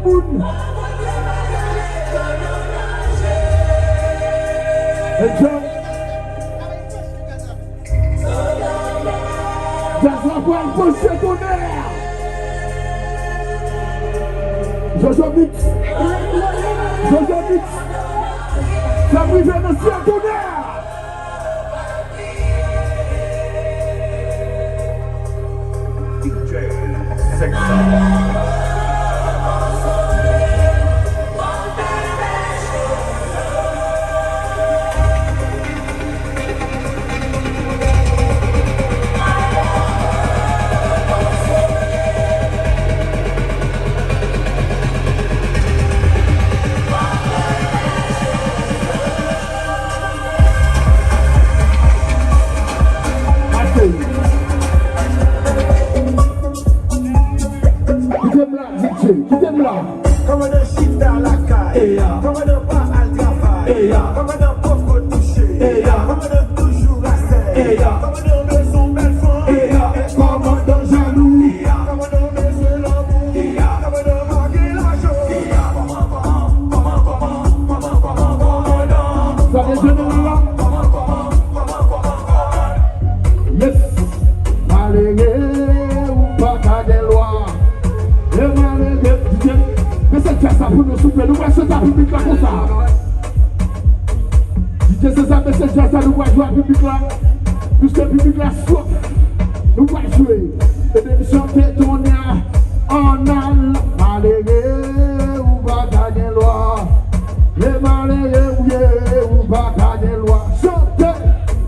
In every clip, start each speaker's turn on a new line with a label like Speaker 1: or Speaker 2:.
Speaker 1: monde. Enjoy. Jazz la voix, pousser ton air. Jojo Mix. Jojo Mix. Ça prive dans le ciel ton air.
Speaker 2: Comme un chiffre dans la caille, comme un pas à travail, comme un pauvre touché, comme un toujours à serre, comme un maison belle femme, comme un jaloux, comme un monsieur l'amour, comme un marqué la joie.
Speaker 1: Ça vient de là. Yes. Malgré ou pas qu'à des lois. Et malgré mais c'est ça pour nous souffler, nous voyons ça public là comme ça. DJ c'est ça, mais c'est ça, nous voyons jouer public là. Puisque le public là souffle, nous voyons jouer. Et de chanter ton air, on a malgré ou pas qu'à des lois. Et malgré ou pas qu'à des lois. Chantez,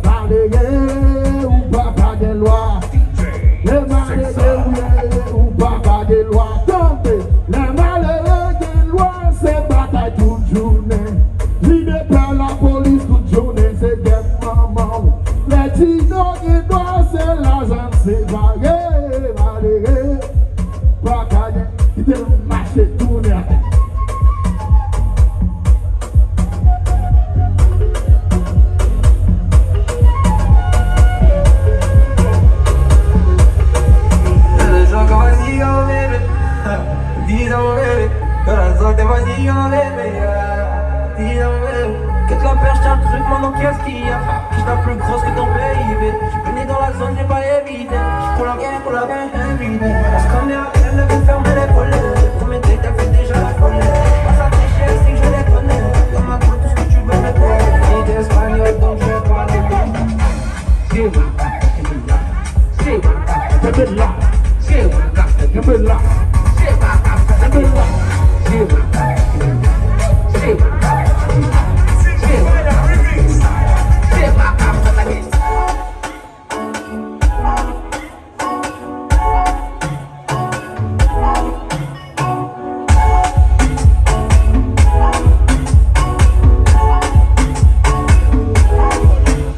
Speaker 1: malgré ou pas qu'à des lois. Et malgré ou pas qu'à des lois. Tendez, les malheureux des lois, c'est bataille toute journée. L'idée par la police toute journée, c'est des mamans. Les dinos des doigts, c'est l'argent, c'est malheureux, malheureux. Pas qu'à des, il te marché tourner.
Speaker 3: Qu'est-ce la perche, t'as un truc, maintenant qu'est-ce qu'il y a? Je suis la plus grosse que ton PIB. J'suis venu dans la zone, j'ai pas évité. J'suis pour la guerre, évité. Parce qu'on est à elle, elle veut fermer les volets. Combien de t'as fait déjà la folie? Passe à tes chiens, si je les connais. Comme un coup, tout ce que tu veux me faire. Ni d'espagnol, donc je parle de toi.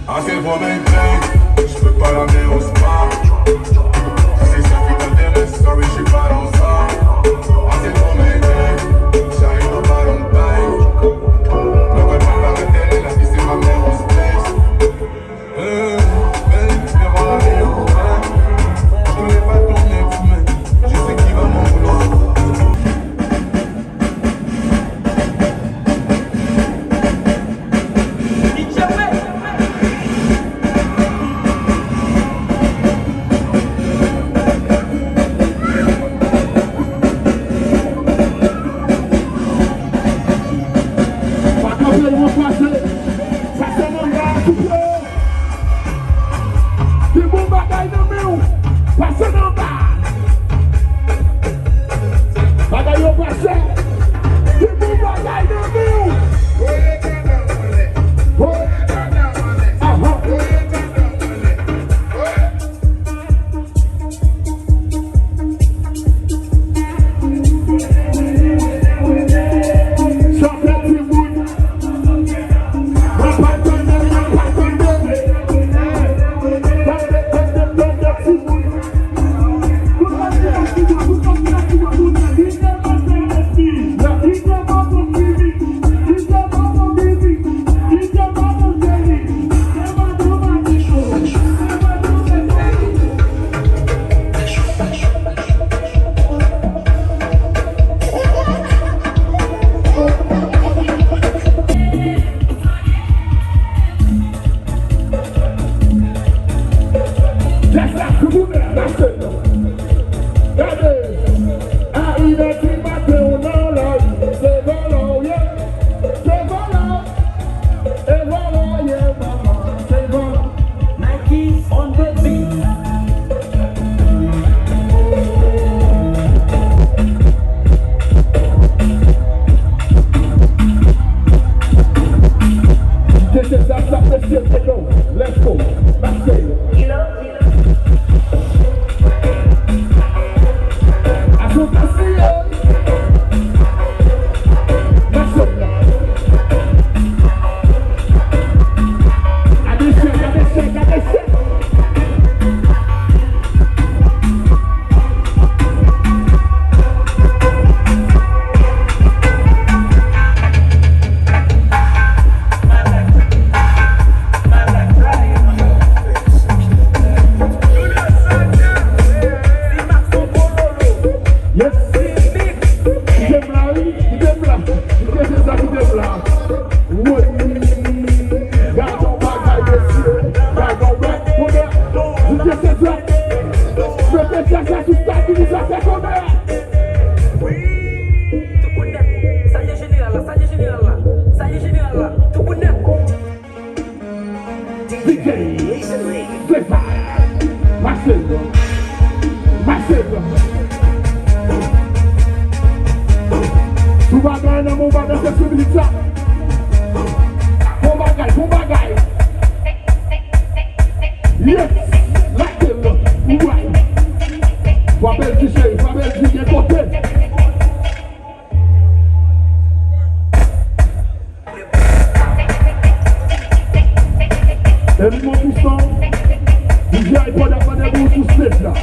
Speaker 2: Assez pour m'aider, je peux pas l'amener au spa. C'est ça qui t'intéresse, sorry, je suis pas dans ça. Assez pour m'aider,
Speaker 1: tourner, la scène. Regardez, à une heure du matin, on a la rue. C'est volant, yeah. C'est volant. Et voilà, yeah, maman. C'est volant.
Speaker 3: Nike on the beat.
Speaker 1: This is our submission to go. Let's go. Marseille. À son passé. Marseille. À des chèques, à des chèques, à des chèques. Yes. J'aime la rue, j'aime la. Qu'est-ce que ça qui t'aime là? Oui. Gardons bagaille, messieurs. Gardons bagaille. Combien? Je sais ça. Je fais ça sur ta vie, ça fait combien?
Speaker 3: Tu connais. Ça y est général là, ça y est général là. Ça y est général là. Tu connais.
Speaker 1: DJ. C'est ça. Marcel. Marcel. Tout bagaille dans mon bagaille, c'est celui de ça. Bon bagaille. Yes, la gueule, ouais. Faut belle du chéri, faut belle du bien côté. Et lui mon piston, il vient et prend la panne de vous tous les là.